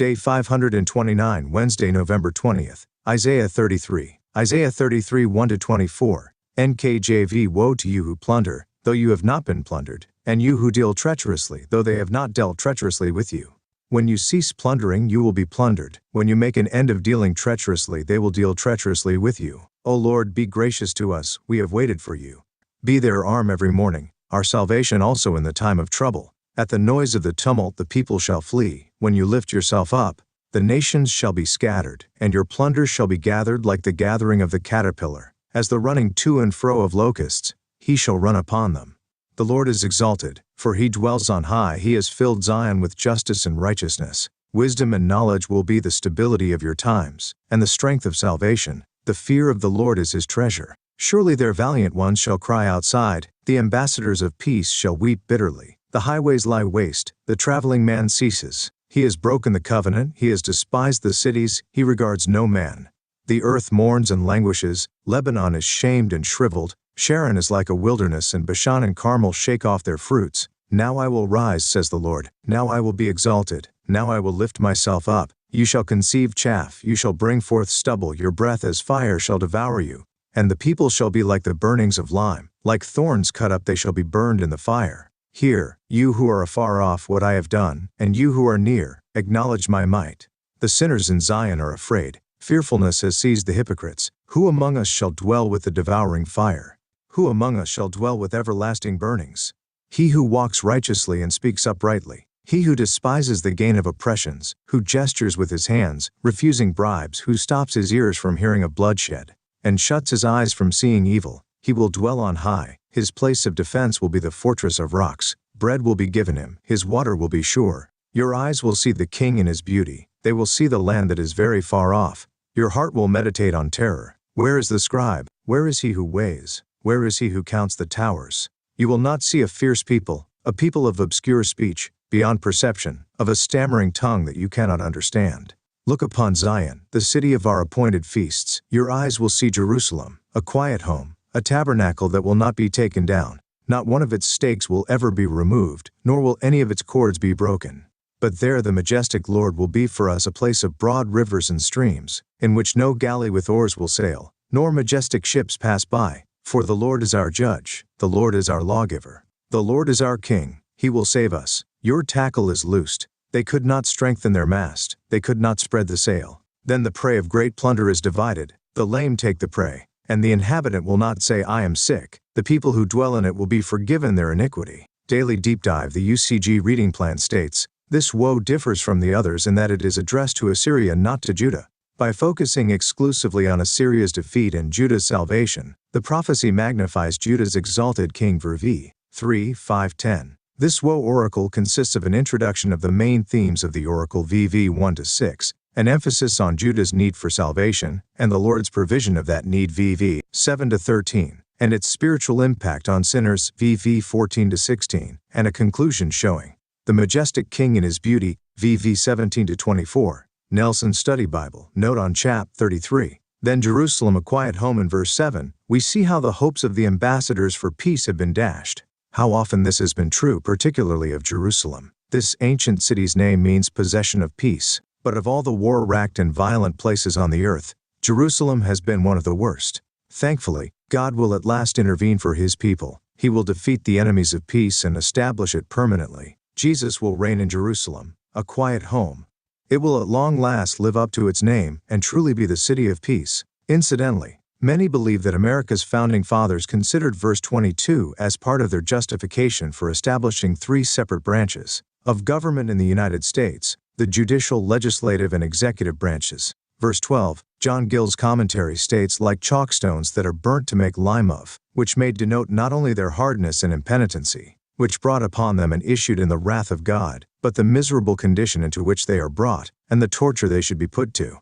Day 529, Wednesday, November 20th. Isaiah 33. Isaiah 33, 1-24. NKJV. Woe to you who plunder, though you have not been plundered, and you who deal treacherously, though they have not dealt treacherously with you. When you cease plundering, you will be plundered. When you make an end of dealing treacherously, they will deal treacherously with you. O Lord, be gracious to us, we have waited for you. Be their arm every morning, our salvation also in the time of trouble. At the noise of the tumult the people shall flee. When you lift yourself up, the nations shall be scattered, and your plunder shall be gathered like the gathering of the caterpillar. As the running to and fro of locusts, he shall run upon them. The Lord is exalted, for he dwells on high. He has filled Zion with justice and righteousness. Wisdom and knowledge will be the stability of your times, and the strength of salvation. The fear of the Lord is his treasure. Surely their valiant ones shall cry outside, the ambassadors of peace shall weep bitterly. The highways lie waste, the traveling man ceases. He has broken the covenant, he has despised the cities, he regards no man. The earth mourns and languishes, Lebanon is shamed and shriveled, Sharon is like a wilderness, and Bashan and Carmel shake off their fruits. Now I will rise, says the Lord, now I will be exalted, now I will lift myself up. You shall conceive chaff, you shall bring forth stubble, your breath as fire shall devour you. And the people shall be like the burnings of lime, like thorns cut up they shall be burned in the fire. Hear, you who are afar off, what I have done, and you who are near, acknowledge my might. The sinners in Zion are afraid, fearfulness has seized the hypocrites. Who among us shall dwell with the devouring fire? Who among us shall dwell with everlasting burnings? He who walks righteously and speaks uprightly, he who despises the gain of oppressions, who gestures with his hands, refusing bribes, who stops his ears from hearing of bloodshed, and shuts his eyes from seeing evil, he will dwell on high. His place of defense will be the fortress of rocks. Bread will be given him, his water will be sure. Your eyes will see the king in his beauty, they will see the land that is very far off. Your heart will meditate on terror. Where is the scribe? Where is he who weighs? Where is he who counts the towers? You will not see a fierce people, a people of obscure speech, beyond perception, of a stammering tongue that you cannot understand. Look upon Zion, the city of our appointed feasts. Your eyes will see Jerusalem, a quiet home, a tabernacle that will not be taken down. Not one of its stakes will ever be removed, nor will any of its cords be broken. But there the majestic Lord will be for us a place of broad rivers and streams, in which no galley with oars will sail, nor majestic ships pass by. For the Lord is our judge, the Lord is our lawgiver. The Lord is our king, he will save us. Your tackle is loosed. They could not strengthen their mast, they could not spread the sail. Then the prey of great plunder is divided, the lame take the prey, and the inhabitant will not say, I am sick. The people who dwell in it will be forgiven their iniquity. Daily Deep Dive. The UCG reading plan states, this woe differs from the others in that it is addressed to Assyria, not to Judah. By focusing exclusively on Assyria's defeat and Judah's salvation, the prophecy magnifies Judah's exalted king. V. 3, 5-10. This woe oracle consists of an introduction of the main themes of the oracle VV 1-6, an emphasis on Judah's need for salvation, and the Lord's provision of that need VV 7-13, and its spiritual impact on sinners VV 14-16, and a conclusion showing the majestic king in his beauty VV 17-24. Nelson Study Bible. Note on chap 33. Then Jerusalem a quiet home. In verse 7, we see how the hopes of the ambassadors for peace have been dashed. How often this has been true, particularly of Jerusalem. This ancient city's name means possession of peace, but of all the war-racked and violent places on the earth, Jerusalem has been one of the worst. Thankfully, God will at last intervene for his people. He will defeat the enemies of peace and establish it permanently. Jesus will reign in Jerusalem, a quiet home. It will at long last live up to its name and truly be the city of peace. Incidentally, many believe that America's founding fathers considered verse 22 as part of their justification for establishing three separate branches of government in the United States, the judicial, legislative, and executive branches. Verse 12, John Gill's commentary states, like chalkstones that are burnt to make lime of, which may denote not only their hardness and impenitency, which brought upon them and issued in the wrath of God, but the miserable condition into which they are brought, and the torture they should be put to.